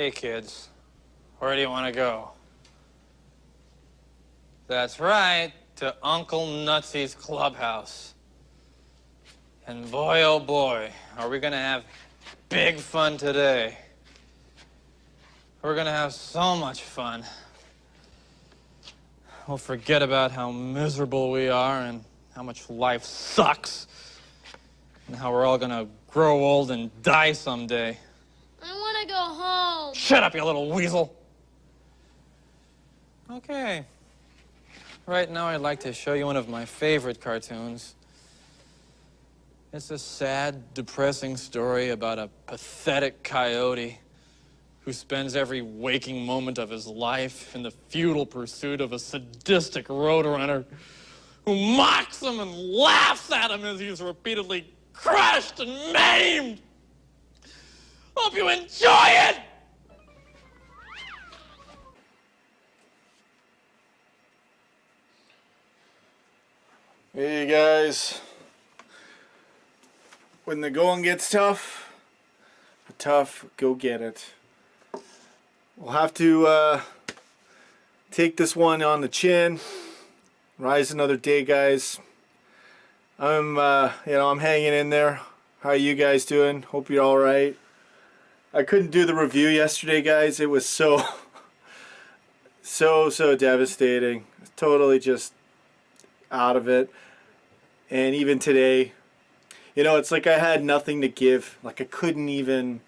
Okay, kids, where do you want to go? That's right, to Uncle Nutsy's clubhouse. And boy, oh boy, are we gonna have big fun today. We're gonna have so much fun. We'll forget about how miserable we are and how much life sucks. And how we're all gonna grow old and die someday. I want to go home. Shut up, you little weasel. Okay. Right now, I'd like to show you one of my favorite cartoons. It's a sad, depressing story about a pathetic coyote who spends every waking moment of his life in the futile pursuit of a sadistic roadrunner who mocks him and laughs at him as he's repeatedly crushed and maimed. Hope you enjoy it! Hey guys, when the going gets tough, go get it. We'll have to take this one on the chin. Rise another day, guys. I'm hanging in there. How are you guys doing? Hope you're all right. I couldn't do the review yesterday, guys. It was so devastating. Totally just out of it. And even today, it's like I had nothing to give. Like I couldn't even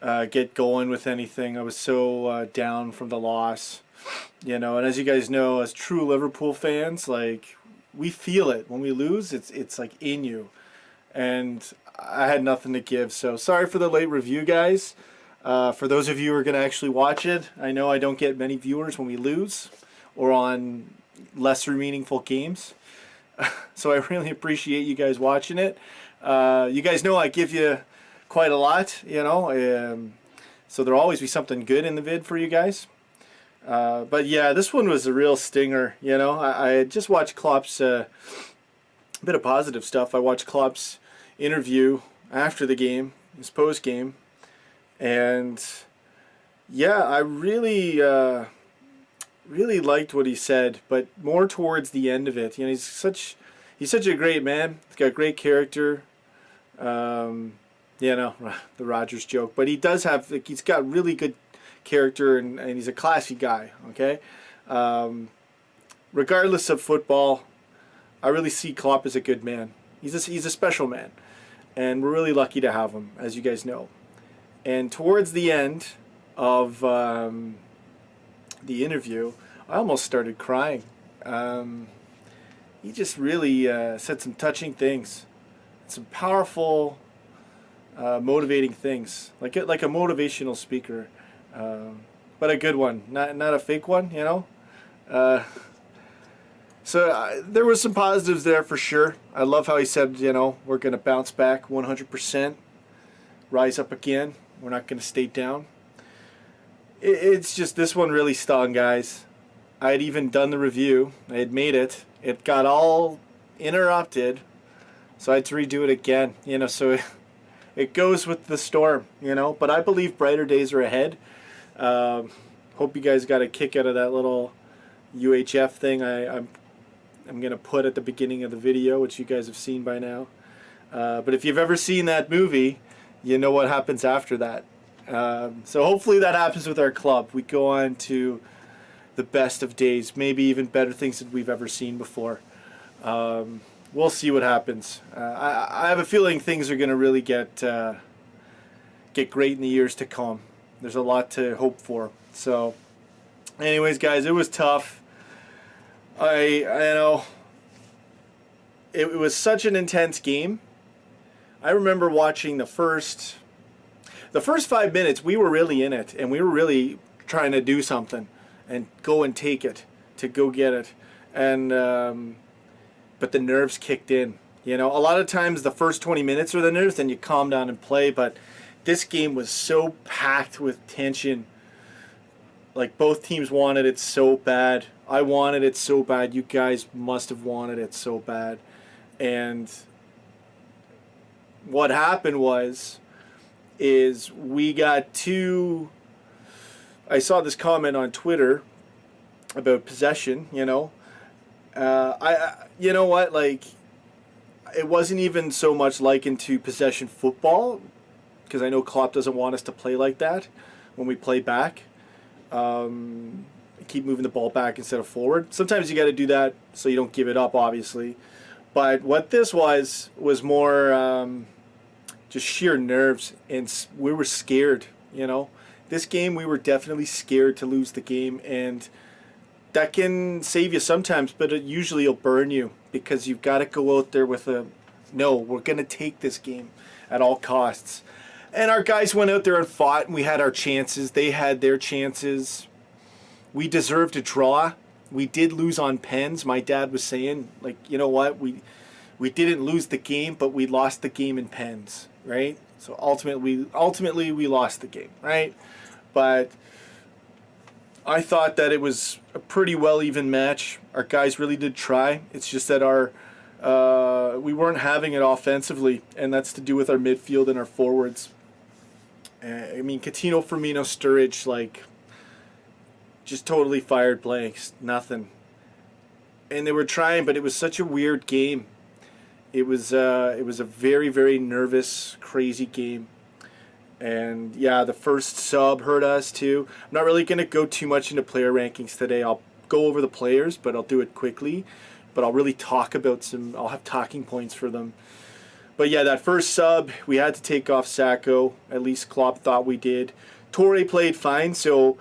get going with anything. I was so down from the loss. And as you guys know, as true Liverpool fans, like we feel it when we lose. It's like in you. And I had nothing to give. So sorry for the late review, guys. For those of you who are going to actually watch it, I know I don't get many viewers when we lose or on lesser meaningful games. So I really appreciate you guys watching it. You guys know I give you quite a lot, so there'll always be something good in the vid for you guys. But yeah, this one was a real stinger. I had just watched Klopp's a bit of positive stuff. I watched Klopp's interview after the game, his post game, and yeah, I really liked what he said, but more towards the end of it. He's such a great man. He's got great character. The Rogers joke, but he's got really good character, and he's a classy guy. Okay, regardless of football, I really see Klopp as a good man. He's a special man, and we're really lucky to have him, as you guys know. And towards the end of the interview, I almost started crying. He just really said some touching things, some powerful, motivating things, like a motivational speaker, but a good one, not a fake one, So there was some positives there for sure. I love how he said, we're going to bounce back 100%, rise up again. We're not going to stay down. It's just, this one really stung, guys. I had even done the review. I had made it. It got all interrupted, so I had to redo it again. So it goes with the storm, But I believe brighter days are ahead. Hope you guys got a kick out of that little UHF thing I'm going to put at the beginning of the video, which you guys have seen by now. But if you've ever seen that movie, you know what happens after that. So hopefully that happens with our club. We go on to the best of days, maybe even better things than we've ever seen before. We'll see what happens. I have a feeling things are going to really get great in the years to come. There's a lot to hope for. So anyways, guys, it was tough. I know it was such an intense game. I remember watching the first 5 minutes. We were really in it, and we were really trying to do something and go and take it, to go get it. And but the nerves kicked in. A lot of times the first 20 minutes are the nerves, then you calm down and play. But this game was so packed with tension. Like, both teams wanted it so bad. I wanted it so bad. You guys must have wanted it so bad. And what happened is we got too I saw this comment on Twitter about possession. You know what, like, it wasn't even so much likened to possession football, because I know Klopp doesn't want us to play like that when we play back. Keep moving the ball back instead of forward. Sometimes you got to do that so you don't give it up, obviously. But what this was more just sheer nerves, and we were scared. This game we were definitely scared to lose the game, and that can save you sometimes, but it usually will burn you, because you've got to go out there with no, we're going to take this game at all costs. And our guys went out there and fought, and we had our chances. They had their chances. We deserved a draw. We did lose on pens. My dad was saying, like, you know what? We didn't lose the game, but we lost the game in pens, right? So ultimately we lost the game, right? But I thought that it was a pretty well even match. Our guys really did try. It's just that we weren't having it offensively, and that's to do with our midfield and our forwards. I mean, Coutinho, Firmino, Sturridge, like, just totally fired blanks. Nothing. And they were trying, but it was such a weird game. It was a very, very nervous, crazy game. And yeah, the first sub hurt us too. I'm not really going to go too much into player rankings today. I'll go over the players, but I'll do it quickly. But I'll really talk about I'll have talking points for them. But yeah, that first sub, we had to take off Sacco. At least Klopp thought we did. Torre played fine, so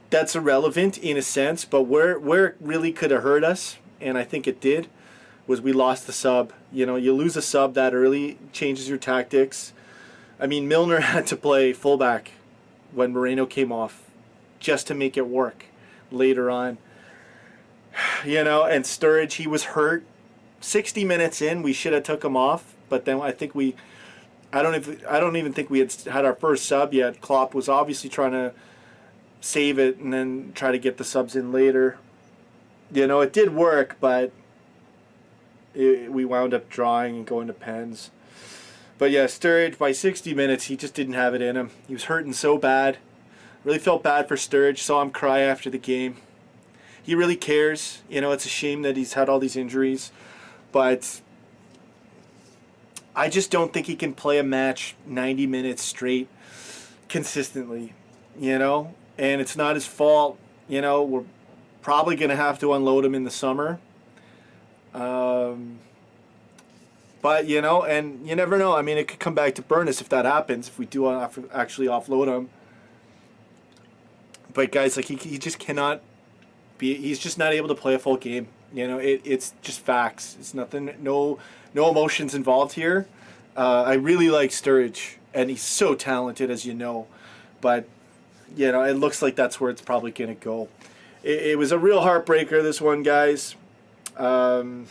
that's irrelevant in a sense. But where it really could have hurt us, and I think it did, was we lost the sub. You lose a sub that early, changes your tactics. I mean, Milner had to play fullback when Moreno came off just to make it work later on. And Sturridge, he was hurt. 60 minutes in, we should have took him off, but then I don't even think we had our first sub yet. Klopp was obviously trying to save it and then try to get the subs in later. It did work, but we wound up drawing and going to pens. But yeah, Sturridge, by 60 minutes, he just didn't have it in him. He was hurting so bad. Really felt bad for Sturridge. Saw him cry after the game. He really cares. It's a shame that he's had all these injuries. But I just don't think he can play a match 90 minutes straight consistently. And it's not his fault. We're probably going to have to unload him in the summer. But, and you never know. I mean, it could come back to burn us if that happens, if we do actually offload him. But, guys, like, he just cannot be, he's just not able to play a full game. It's just facts. It's nothing, no emotions involved here. I really like Sturridge, and he's so talented, as you know. But, it looks like that's where it's probably going to go. It was a real heartbreaker, this one, guys. I'm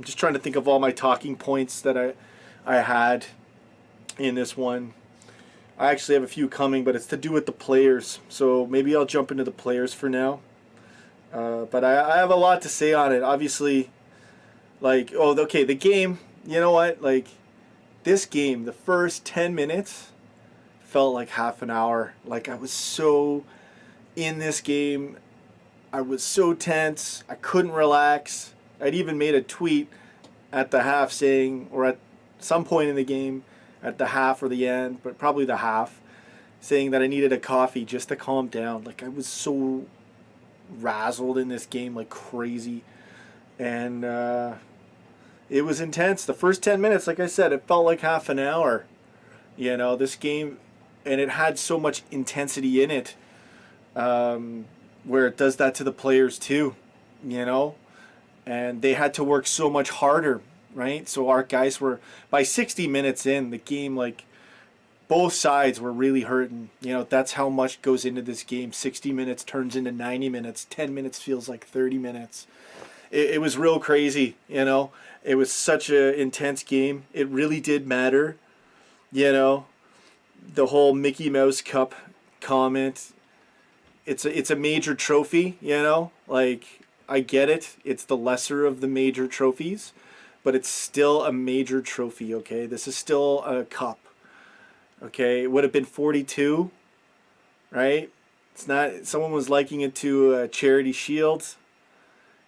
just trying to think of all my talking points that I had in this one. I actually have a few coming, but it's to do with the players. So maybe I'll jump into the players for now. But I have a lot to say on it. Obviously, the game, you know what? Like, this game, the first 10 minutes felt like half an hour. Like, I was so in this game. I was so tense. I couldn't relax. I'd even made a tweet at the half saying, or at some point in the game, at the half or the end, but probably the half, saying that I needed a coffee just to calm down. Like, I was so razzled in this game like crazy. And it was intense. The first 10 minutes, like I said, it felt like half an hour. This game, and it had so much intensity in it, where it does that to the players too, and they had to work so much harder, right? So our guys were, by 60 minutes in the game, like, both sides were really hurting. That's how much goes into this game. 60 minutes turns into 90 minutes. 10 minutes feels like 30 minutes. It was real crazy, It was such an intense game. It really did matter, The whole Mickey Mouse Cup comment. It's a major trophy, Like, I get it. It's the lesser of the major trophies, but it's still a major trophy, okay? This is still a cup. Okay, it would have been 42, right? It's not. Someone was liking it to a charity shield.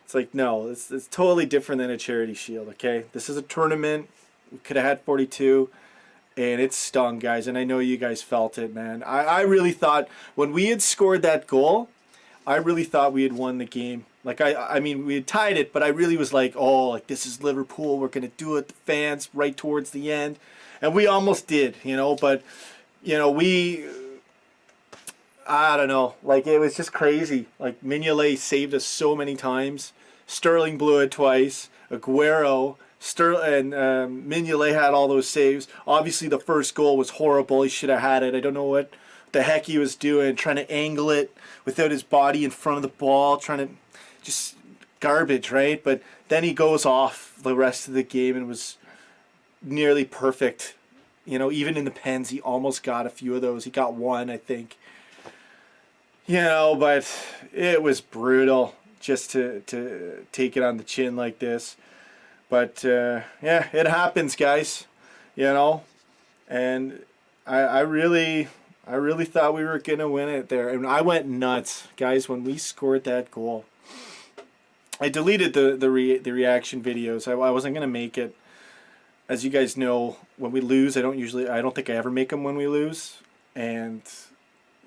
It's like, no, it's totally different than a charity shield. Okay, this is a tournament. We could have had 42, and it stung, guys. And I know you guys felt it, man. I really thought when we had scored that goal, I really thought we had won the game. Like I mean, we had tied it, but I really was like, oh, like this is Liverpool. We're gonna do it, the fans, right towards the end, and we almost did, you know. But you know, I don't know, like it was just crazy. Like Mignolet saved us so many times. Sterling blew it twice. Aguero, Mignolet had all those saves. Obviously, the first goal was horrible. He should have had it. I don't know what the heck he was doing, trying to angle it without his body in front of the ball, trying to just garbage, right? But then he goes off the rest of the game and was nearly perfect. You know, even in the pens, he almost got a few of those. He got one, I think. You know, but it was brutal just to take it on the chin like this. But yeah, it happens, guys. You know, and I really thought we were gonna win it there, and I went nuts, guys, when we scored that goal. I deleted the reaction videos. I wasn't gonna make it. As you guys know, when we lose, I don't think I ever make them when we lose, and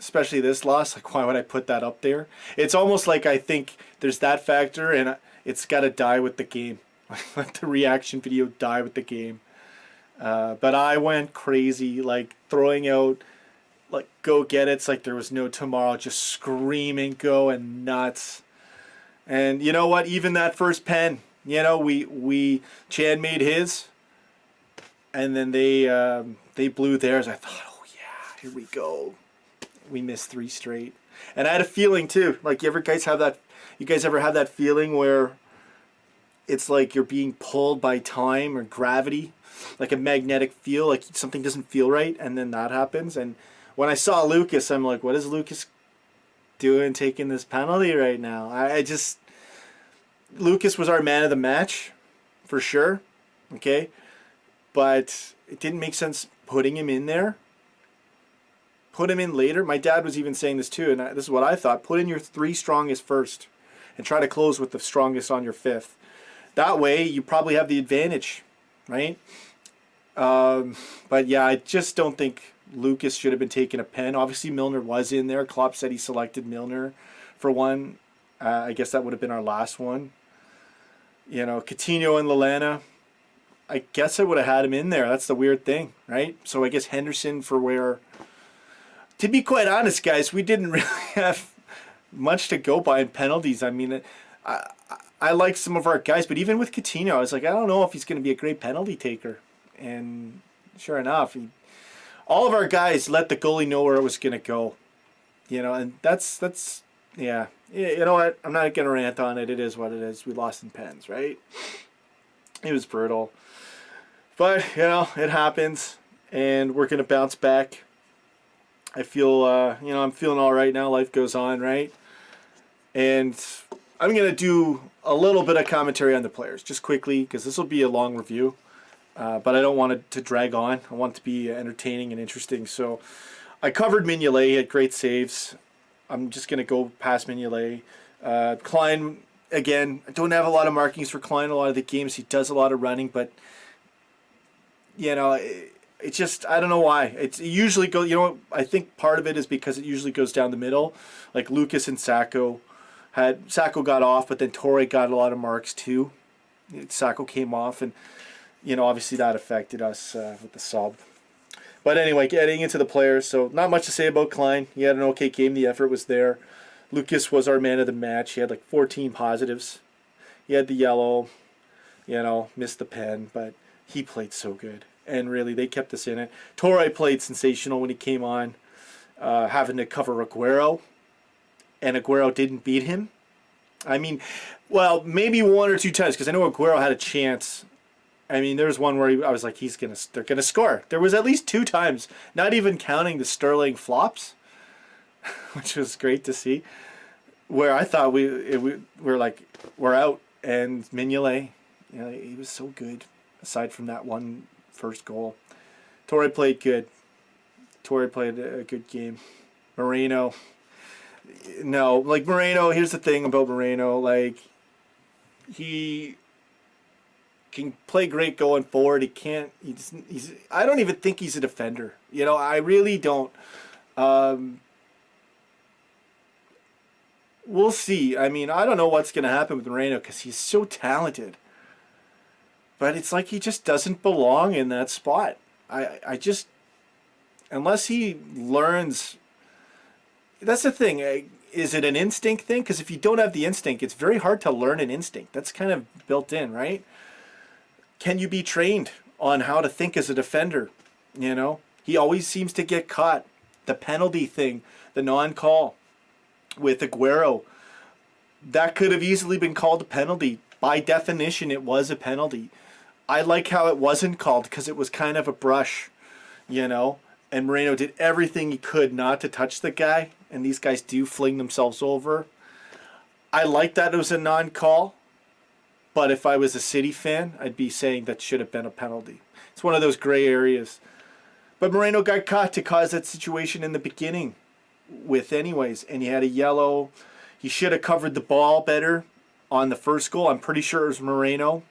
especially this loss, like why would I put that up there? It's almost like I think there's that factor, and it's got to die with the game. Let the reaction video die with the game. But I went crazy, like throwing out like go get it's like there was no tomorrow, just screaming, going nuts. And you know what? Even that first pen, you know, we Chan made his, and then they blew theirs. I thought, oh yeah, here we go. We missed 3 straight, and I had a feeling too. Like, you guys ever have that feeling where it's like you're being pulled by time or gravity, like a magnetic feel, like something doesn't feel right, and then that happens. And when I saw Lucas, I'm like, what is Lucas doing taking this penalty right now? Lucas was our man of the match, for sure, okay? But it didn't make sense putting him in there. Put him in later. My dad was even saying this too, and this is what I thought. Put in your 3 strongest first, and try to close with the strongest on your 5th. That way, you probably have the advantage, right? But yeah, I just don't think Lucas should have been taking a pen. Obviously, Milner was in there. Klopp said he selected Milner for one. I guess that would have been our last one. You know, Coutinho and Lallana, I guess I would have had him in there. That's the weird thing, right? So I guess Henderson for where... To be quite honest, guys, we didn't really have much to go by in penalties. I mean, I like some of our guys, but even with Coutinho, I was like, I don't know if he's going to be a great penalty taker. And sure enough, all of our guys let the goalie know where it was going to go. You know, and that's yeah. You know what? I'm not going to rant on it. It is what it is. We lost in pens, right? It was brutal. But, you know, it happens, and we're going to bounce back. I feel, you know, I'm feeling all right now. Life goes on, right? And I'm going to do a little bit of commentary on the players, just quickly, because this will be a long review. But I don't want it to drag on. I want it to be entertaining and interesting. So I covered Mignolet. He had great saves. I'm just going to go past Mignolet. Klein, again, I don't have a lot of markings for Klein. A lot of the games he does a lot of running, but, you know... It's just, I don't know why. It usually goes, you know, I think part of it is because it usually goes down the middle. Like Lucas and Sacco got off, but then Torre got a lot of marks too. Sacco came off, and, you know, obviously that affected us with the sub. But anyway, getting into the players, so not much to say about Klein. He had an okay game. The effort was there. Lucas was our man of the match. He had like 14 positives. He had the yellow, you know, missed the pen, but he played so good. And really, they kept us in it. Torre played sensational when he came on, having to cover Aguero. And Aguero didn't beat him. I mean, well, maybe 1 or 2 times, because I know Aguero had a chance. I mean, there was one where I was like, they're gonna score. There was at least 2 times, not even counting the Sterling flops, which was great to see, where I thought we're out. And Mignolet, you know, he was so good, aside from that one first goal. Torre played good. Torre played a good game. Moreno. No, like Moreno, here's the thing about Moreno, like he can play great going forward. He can't. He's. I don't even think he's a defender. You know, I really don't. Um, we'll see. I mean, I don't know what's going to happen with Moreno because he's so talented. But it's like he just doesn't belong in that spot. I just, unless he learns. That's the thing. Is it an instinct thing? Because if you don't have the instinct, it's very hard to learn an instinct. That's kind of built in, right? Can you be trained on how to think as a defender? You know, he always seems to get caught. The penalty thing, the non-call with Aguero, that could have easily been called a penalty. By definition, it was a penalty. I like how it wasn't called because it was kind of a brush, you know, and Moreno did everything he could not to touch the guy, and these guys do fling themselves over. I like that it was a non-call. But if I was a City fan, I'd be saying that should have been a penalty. It's one of those gray areas. But Moreno got caught to cause that situation in the beginning with anyways. And he had a yellow. He should have covered the ball better on the first goal. I'm pretty sure it was Moreno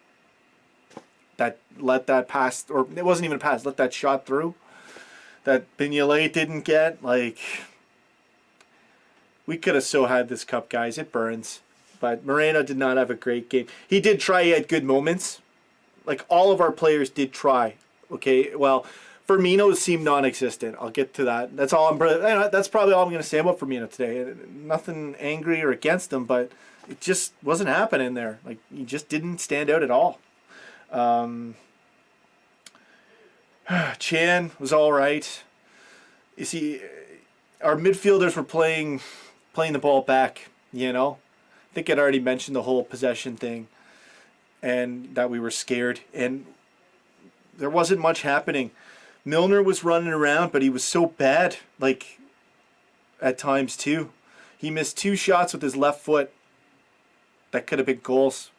that let that pass, or it wasn't even a pass, let that shot through. That Mignolet didn't get. Like, we could have so had this cup, guys. It burns. But Moreno did not have a great game. He did try. He had good moments. Like, all of our players did try. Okay, well, Firmino seemed non-existent. I'll get to that. That's all. That's probably all I'm going to say about Firmino today. Nothing angry or against him, but it just wasn't happening there. Like, he just didn't stand out at all. Chan was all right. You see, our midfielders were playing the ball back, you know. I think I'd already mentioned the whole possession thing and that we were scared. And there wasn't much happening. Milner was running around, but he was so bad, like, at times too. He missed 2 shots with his left foot that could have been goals.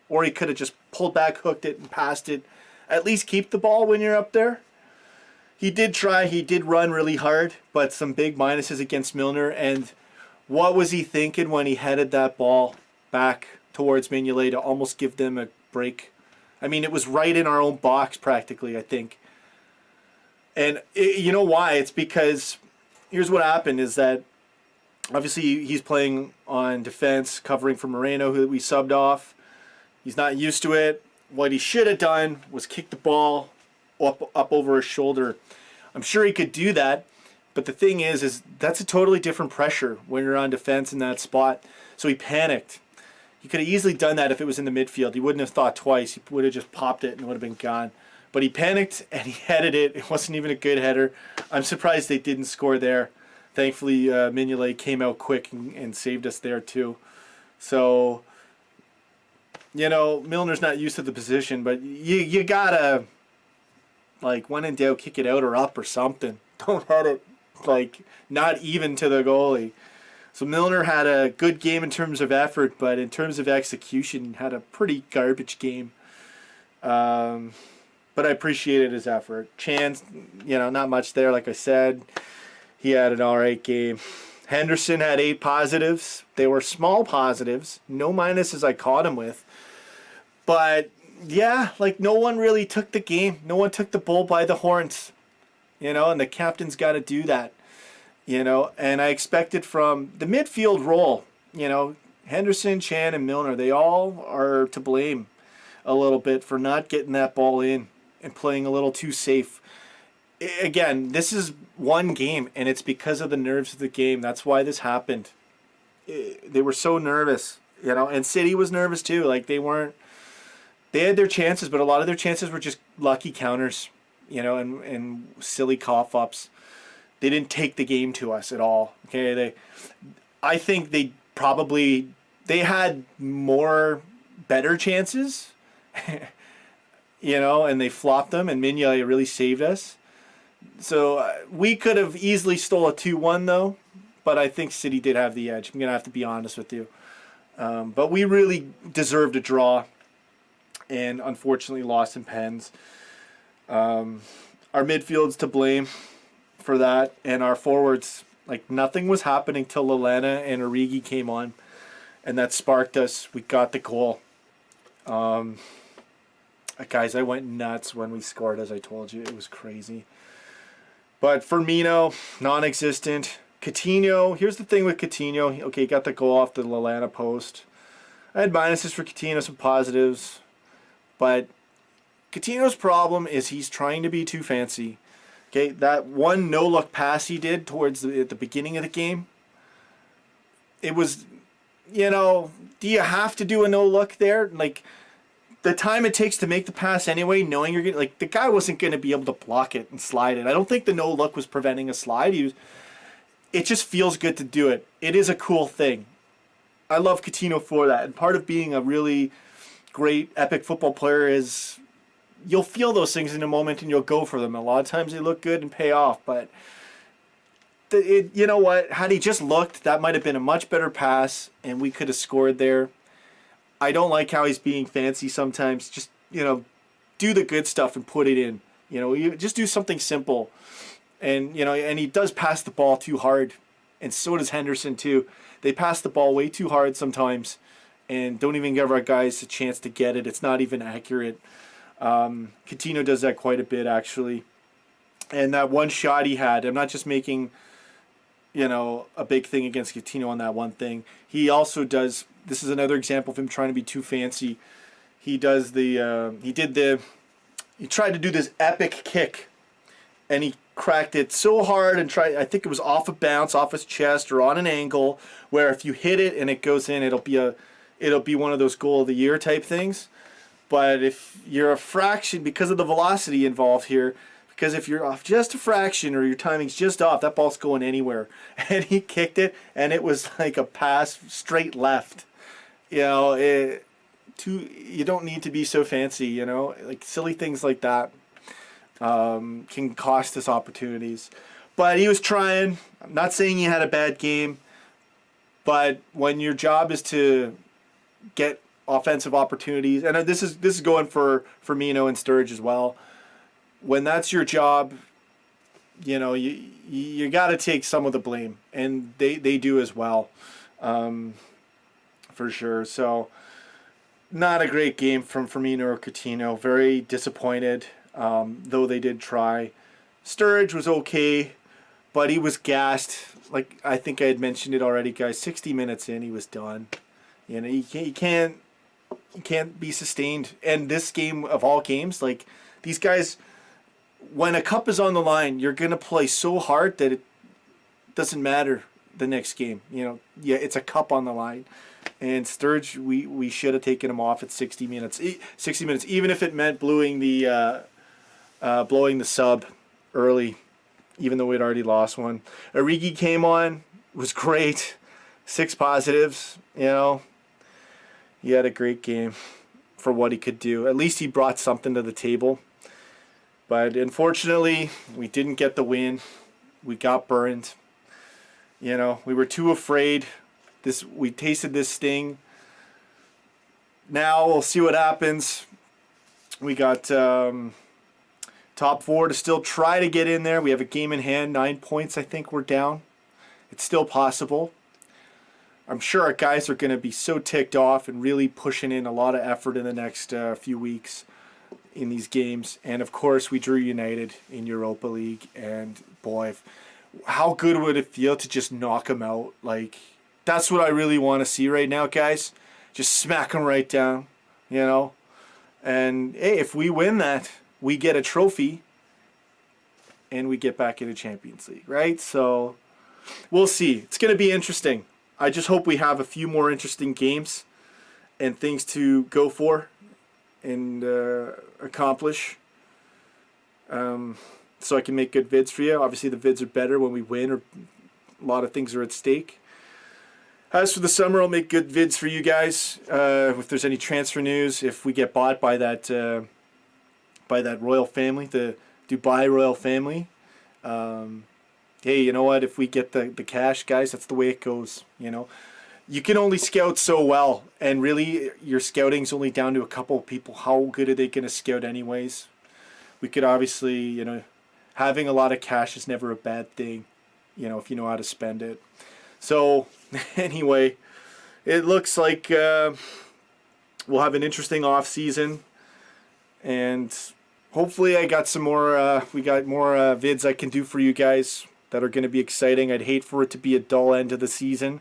Or he could have just pulled back, hooked it, and passed it. At least keep the ball when you're up there. He did try. He did run really hard, but some big minuses against Milner. And what was he thinking when he headed that ball back towards Mignolet to almost give them a break? I mean, it was right in our own box practically, I think. And you know why? It's because here's what happened is that obviously he's playing on defense, covering for Moreno, who we subbed off. He's not used to it. What he should have done was kick the ball up over his shoulder. I'm sure he could do that, but the thing is that's a totally different pressure when you're on defense in that spot. So he panicked. He could have easily done that if it was in the midfield. He wouldn't have thought twice. He would have just popped it and it would have been gone. But he panicked and he headed it. It wasn't even a good header. I'm surprised they didn't score there. Thankfully, Mignolet came out quick and saved us there too. So, you know, Milner's not used to the position, but you gotta, like, when in doubt, kick it out or up or something. Don't head it, like, not even to the goalie. So Milner had a good game in terms of effort, but in terms of execution, had a pretty garbage game. But I appreciated his effort. Chance, you know, not much there, like I said. He had an alright game. Henderson had 8 positives. They were small positives. No minuses I caught him with. But, yeah, like, no one really took the game. No one took the bull by the horns. You know, and the captain's got to do that. You know, and I expected from the midfield role, you know, Henderson, Chan, and Milner, they all are to blame a little bit for not getting that ball in and playing a little too safe. Again, this is one game, and it's because of the nerves of the game. That's why this happened. They were so nervous, you know, and City was nervous too. Like, they had their chances, but a lot of their chances were just lucky counters, you know, and silly cough-ups. They didn't take the game to us at all. Okay, I think they had more better chances, you know, and they flopped them, and Mignolet really saved us. So we could have easily stole a 2-1 though, but I think City did have the edge. I'm gonna have to be honest with you, but we really deserved a draw, and unfortunately lost in pens. Our midfield's to blame for that, and our forwards, Like, nothing was happening till Lallana and Origi came on, and that sparked us. We got the goal. Guys, I went nuts when we scored, as I told you. It was crazy. But Firmino, non-existent. Coutinho, here's the thing with Coutinho. Okay, he got the goal off the Lallana post. I had minuses for Coutinho, some positives. But Coutinho's problem is he's trying to be too fancy. Okay, that one no-look pass he did towards at the beginning of the game, it was, do you have to do a no-look there? Like, the time it takes to make the pass anyway, knowing you're going to, the guy wasn't going to be able to block it and slide it. I don't think the no-look was preventing a slide. It just feels good to do it. It is a cool thing. I love Coutinho for that. And part of being a really great, epic football player is you'll feel those things in a moment and you'll go for them. A lot of times they look good and pay off, but you know what? Had he just looked, that might have been a much better pass and we could have scored there. I don't like how he's being fancy sometimes. Just, do the good stuff and put it in. You just do something simple. And, and he does pass the ball too hard. And so does Henderson too. They pass the ball way too hard sometimes and don't even give our guys a chance to get it. It's not even accurate. Coutinho does that quite a bit, actually. And that one shot he had, I'm not just making, a big thing against Coutinho on that one thing. He also does, this is another example of him trying to be too fancy. He tried to do this epic kick, and he cracked it so hard and I think it was off a bounce, off his chest, or on an angle, where if you hit it and it goes in, it'll be one of those goal of the year type things. But if you're a fraction, because of the velocity involved here, because if you're off just a fraction or your timing's just off, that ball's going anywhere. And he kicked it, and it was like a pass straight left. You don't need to be so fancy, like silly things like that can cost us opportunities. But he was trying. I'm not saying he had a bad game, but when your job is to get offensive opportunities, and this is going for Firmino and Sturridge as well. When that's your job, you got to take some of the blame, and they do as well, for sure. So, not a great game from Firmino or Coutinho. Very disappointed, though they did try. Sturridge was okay, but he was gassed. Like I think I had mentioned it already, guys. 60 minutes in, he was done. He can't be sustained. And this game of all games, like these guys, when a cup is on the line, you're gonna play so hard that it doesn't matter the next game. It's a cup on the line. And Sturridge, we should have taken him off at 60 minutes. 60 minutes, even if it meant blowing the sub early, even though we'd already lost one. Origi came on, was great. 6 positives. He had a great game for what he could do. At least he brought something to the table. But unfortunately, we didn't get the win. We got burned. We were too afraid. We tasted this sting. Now we'll see what happens. We got top 4 to still try to get in there. We have a game in hand. 9 points, I think we're down. It's still possible. I'm sure our guys are going to be so ticked off and really pushing in a lot of effort in the next few weeks in these games. And of course, we drew United in Europa League. And boy, how good would it feel to just knock them out? Like, that's what I really want to see right now, guys. Just smack them right down, And hey, if we win that, we get a trophy and we get back into Champions League, right? So we'll see. It's going to be interesting. I just hope we have a few more interesting games and things to go for and accomplish, so I can make good vids for you. Obviously, the vids are better when we win, or a lot of things are at stake. As for the summer, I'll make good vids for you guys. If there's any transfer news, if we get bought by that royal family, the Dubai royal family. Hey, you know what? If we get the cash, guys, that's the way it goes. You can only scout so well, and really, your scouting's only down to a couple of people. How good are they going to scout anyways? We could obviously, having a lot of cash is never a bad thing. if you know how to spend it. So anyway, it looks like we'll have an interesting off season, and hopefully I got some more. We got more vids I can do for you guys that are going to be exciting. I'd hate for it to be a dull end of the season,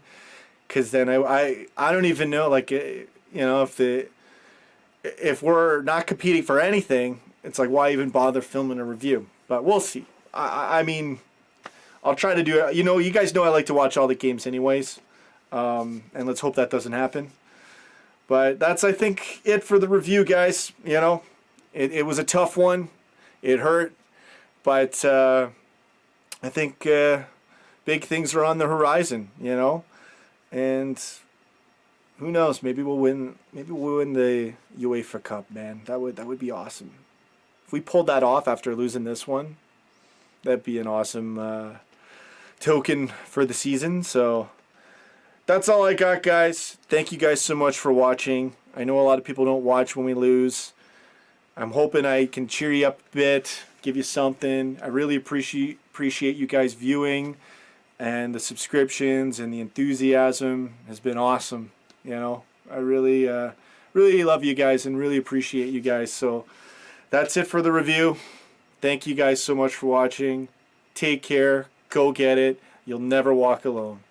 because then I don't even know, like, if we're not competing for anything, it's like, why even bother filming a review? But we'll see. I mean, I'll try to do it. You guys know I like to watch all the games anyways, and let's hope that doesn't happen. But that's, I think, it for the review, guys. It was a tough one. It hurt, but I think big things are on the horizon. And who knows? Maybe we'll win. Maybe we'll win the UEFA Cup, man. That would be awesome. If we pulled that off after losing this one, that'd be an awesome token for the season. So that's all I got, guys. Thank you guys so much for watching. I know a lot of people don't watch when we lose. I'm hoping I can cheer you up a bit, give you something. I really appreciate you guys viewing, and the subscriptions and the enthusiasm has been awesome. I really really love you guys and really appreciate you guys. So that's it for the review. Thank you guys so much for watching. Take care. Go get it. You'll never walk alone.